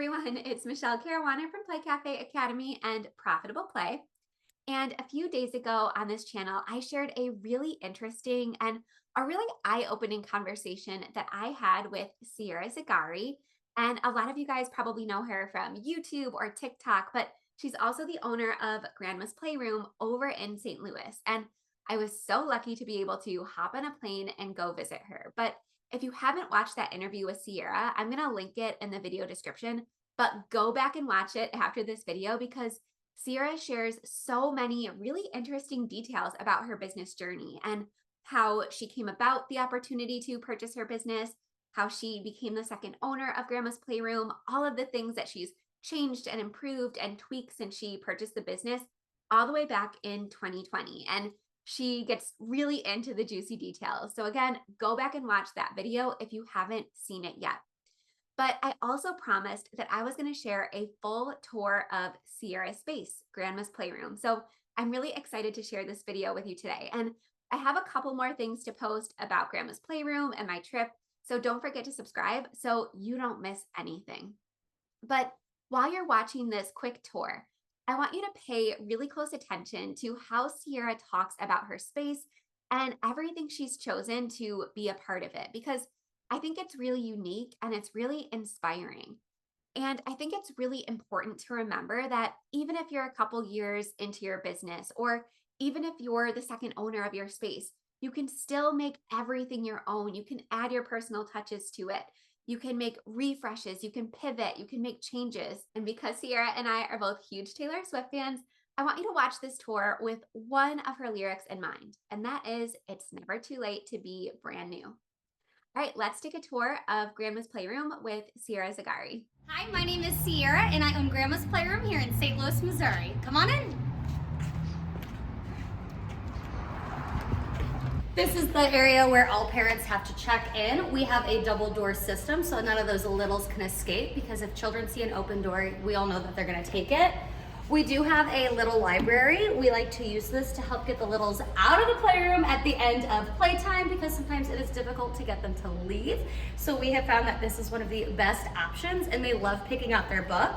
everyone, it's Michelle Caruana from Play Cafe Academy and Profitable Play. And a few days ago on this channel, I shared a really interesting and a really eye-opening conversation that I had with Sierra Zagarri. And a lot of you guys probably know her from YouTube or TikTok, but she's also the owner of Grandma's Playroom over in St. Louis. And I was so lucky to be able to hop on a plane and go visit her. But if you haven't watched that interview with Sierra, I'm going to link it in the video description, but go back and watch it after this video because Sierra shares so many really interesting details about her business journey and how she came about the opportunity to purchase her business, how she became the second owner of Grandma's Playroom, all of the things that she's changed and improved and tweaked since she purchased the business all the way back in 2020. And she gets really into the juicy details. So again, go back and watch that video if you haven't seen it yet. But I also promised that I was going to share a full tour of Sierra's space, Grandma's Playroom. So I'm really excited to share this video with you today. And I have a couple more things to post about Grandma's Playroom and my trip. So don't forget to subscribe so you don't miss anything. But while you're watching this quick tour, I want you to pay really close attention to how Sierra talks about her space and everything she's chosen to be a part of it, because I think it's really unique and it's really inspiring. And I think it's really important to remember that even if you're a couple years into your business, or even if you're the second owner of your space, you can still make everything your own. You can add your personal touches to it. You can make refreshes, you can pivot, you can make changes. And because Sierra and I are both huge Taylor Swift fans, I want you to watch this tour with one of her lyrics in mind, and that is, "It's never too late to be brand new." All right, let's take a tour of Grandma's Playroom with Sierra Zagarri. Hi, my name is Sierra and I own Grandma's Playroom here in St. Louis, Missouri. Come on in. This is the area where all parents have to check in. We have a double door system, so none of those littles can escape, because if children see an open door, we all know that they're gonna take it. We do have a little library. We like to use this to help get the littles out of the playroom at the end of playtime, because sometimes it is difficult to get them to leave. So we have found that this is one of the best options, and they love picking out their book.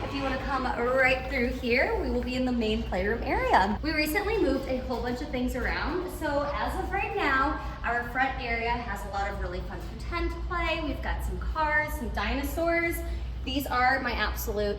If you want to come right through here, we will be in the main playroom area. We recently moved a whole bunch of things around. So as of right now, our front area has a lot of really fun pretend play. We've got some cars, some dinosaurs. These are my absolute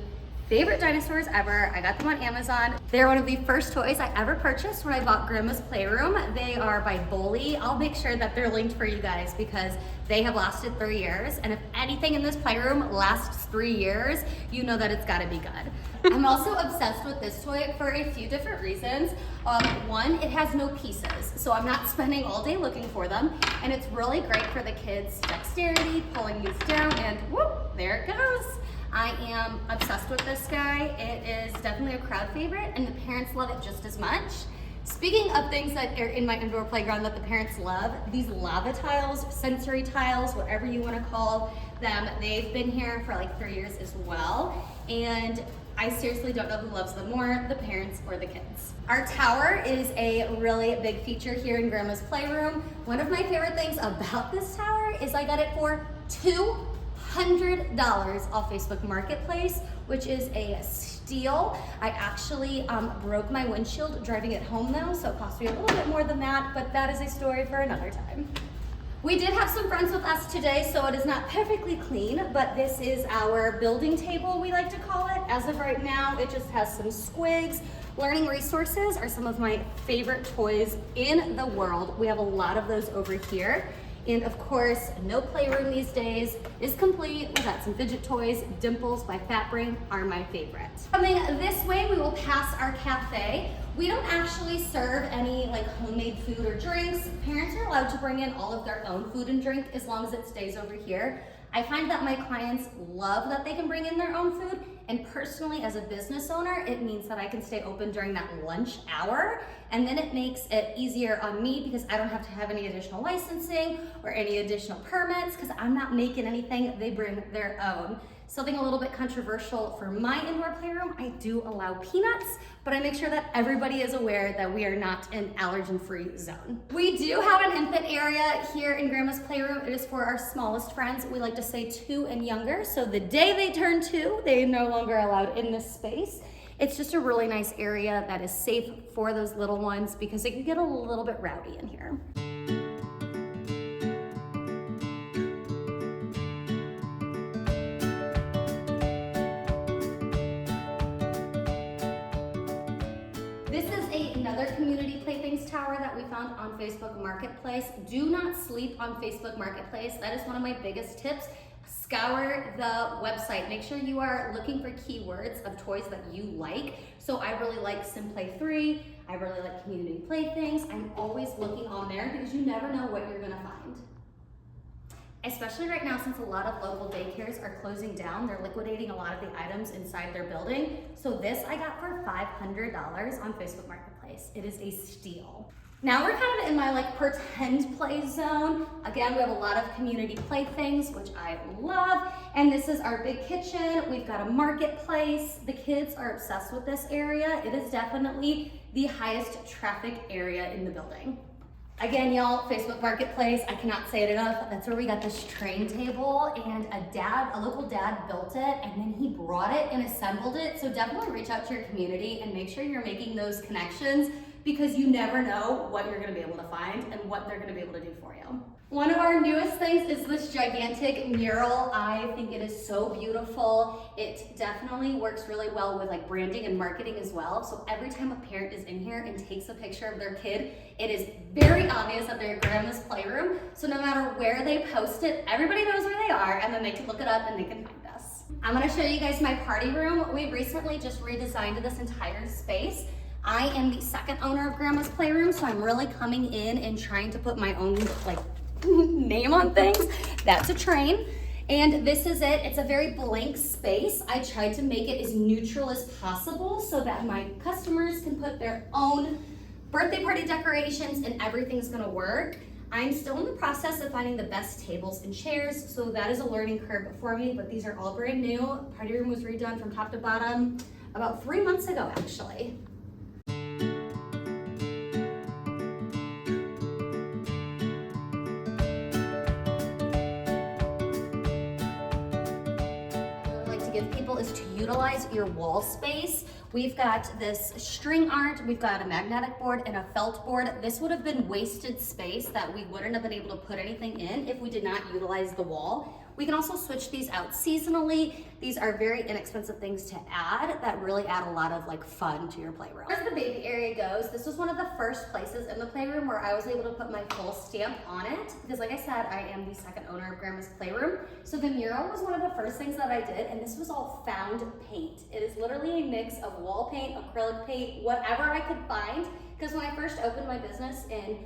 favorite dinosaurs ever. I got them on Amazon. They're one of the first toys I ever purchased when I bought Grandma's Playroom. They are by Bully. I'll make sure that they're linked for you guys because they have lasted 3 years. And if anything in this playroom lasts 3 years, you know that it's gotta be good. I'm also obsessed with this toy for a few different reasons. One, it has no pieces, so I'm not spending all day looking for them. And it's really great for the kids' dexterity, pulling these down, and whoop, there it goes. I am obsessed with this guy. It is definitely a crowd favorite and the parents love it just as much. Speaking of things that are in my indoor playground that the parents love, these lava tiles, sensory tiles, whatever you want to call them, they've been here for like 3 years as well. And I seriously don't know who loves them more, the parents or the kids. Our tower is a really big feature here in Grandma's Playroom. One of my favorite things about this tower is I got it for $200 off Facebook Marketplace, which is a steal. I actually broke my windshield driving it home though, so it cost me a little bit more than that, but that is a story for another time. We did have some friends with us today, so it is not perfectly clean, but this is our building table, we like to call it. As of right now, it just has some squigs. Learning resources are some of my favorite toys in the world. We have a lot of those over here. And of course, no playroom these days is complete without some fidget toys. Dimples by Fat Brain are my favorite. Coming this way, we will pass our cafe. We don't actually serve any like homemade food or drinks. Parents are allowed to bring in all of their own food and drink as long as it stays over here. I find that my clients love that they can bring in their own food, and personally as a business owner, it means that I can stay open during that lunch hour, and then it makes it easier on me because I don't have to have any additional licensing or any additional permits because I'm not making anything, they bring their own. Something a little bit controversial for my indoor playroom, I do allow peanuts, but I make sure that everybody is aware that we are not an allergen-free zone. We do have an infant area here in Grandma's Playroom. It is for our smallest friends. We like to say 2 and younger. So the day they turn 2, they are no longer allowed in this space. It's just a really nice area that is safe for those little ones because it can get a little bit rowdy in here. This is another community playthings tower that we found on Facebook Marketplace. Do not sleep on Facebook Marketplace. That is one of my biggest tips. Scour the website. Make sure you are looking for keywords of toys that you like. So I really like SimPlay 3. I really like community playthings. I'm always looking on there because you never know what you're gonna find. Especially right now, since a lot of local daycares are closing down, they're liquidating a lot of the items inside their building. So this I got for $500 on Facebook Marketplace. It is a steal. Now we're kind of in my like pretend play zone. Again, we have a lot of community playthings, which I love. And this is our big kitchen. We've got a marketplace. The kids are obsessed with this area. It is definitely the highest traffic area in the building. Again, y'all, Facebook Marketplace, I cannot say it enough. That's where we got this train table, and a local dad built it, and then he brought it and assembled it. So definitely reach out to your community and make sure you're making those connections because you never know what you're gonna be able to find and what they're gonna be able to do for you. One of our newest things is this gigantic mural. I think it is so beautiful. It definitely works really well with like branding and marketing as well. So every time a parent is in here and takes a picture of their kid, it is very obvious that they're at Grandma's Playroom. So no matter where they post it, everybody knows where they are, and then they can look it up and they can find us. I'm gonna show you guys my party room. We recently just redesigned this entire space. I am the second owner of Grandma's Playroom, so I'm really coming in and trying to put my own like name on things. That's a train. And this is it. It's a very blank space. I tried to make it as neutral as possible so that my customers can put their own birthday party decorations and everything's gonna work. I'm still in the process of finding the best tables and chairs, so that is a learning curve for me, but these are all brand new. Party room was redone from top to bottom about 3 months ago, actually. Give people is to utilize your wall space. We've got this string art, we've got a magnetic board and a felt board. This would have been wasted space that we wouldn't have been able to put anything in if we did not utilize the wall. We can also switch these out seasonally. These are very inexpensive things to add that really add a lot of like fun to your playroom. As the baby area goes, this was one of the first places in the playroom where I was able to put my full stamp on it because like I said, I am the second owner of Grandma's Playroom. So the mural was one of the first things that I did, and this was all found paint. It is literally a mix of wall paint, acrylic paint, whatever I could find, because when I first opened my business in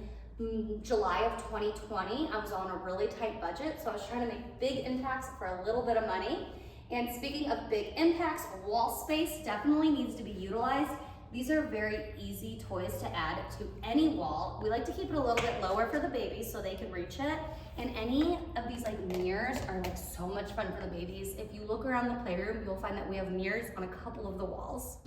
July of 2020, I was on a really tight budget, so I was trying to make big impacts for a little bit of money. And speaking of big impacts, wall space definitely needs to be utilized. These are very easy toys to add to any wall. We like to keep it a little bit lower for the babies so they can reach it. And any of these like mirrors are like so much fun for the babies. If you look around the playroom, you'll find that we have mirrors on a couple of the walls.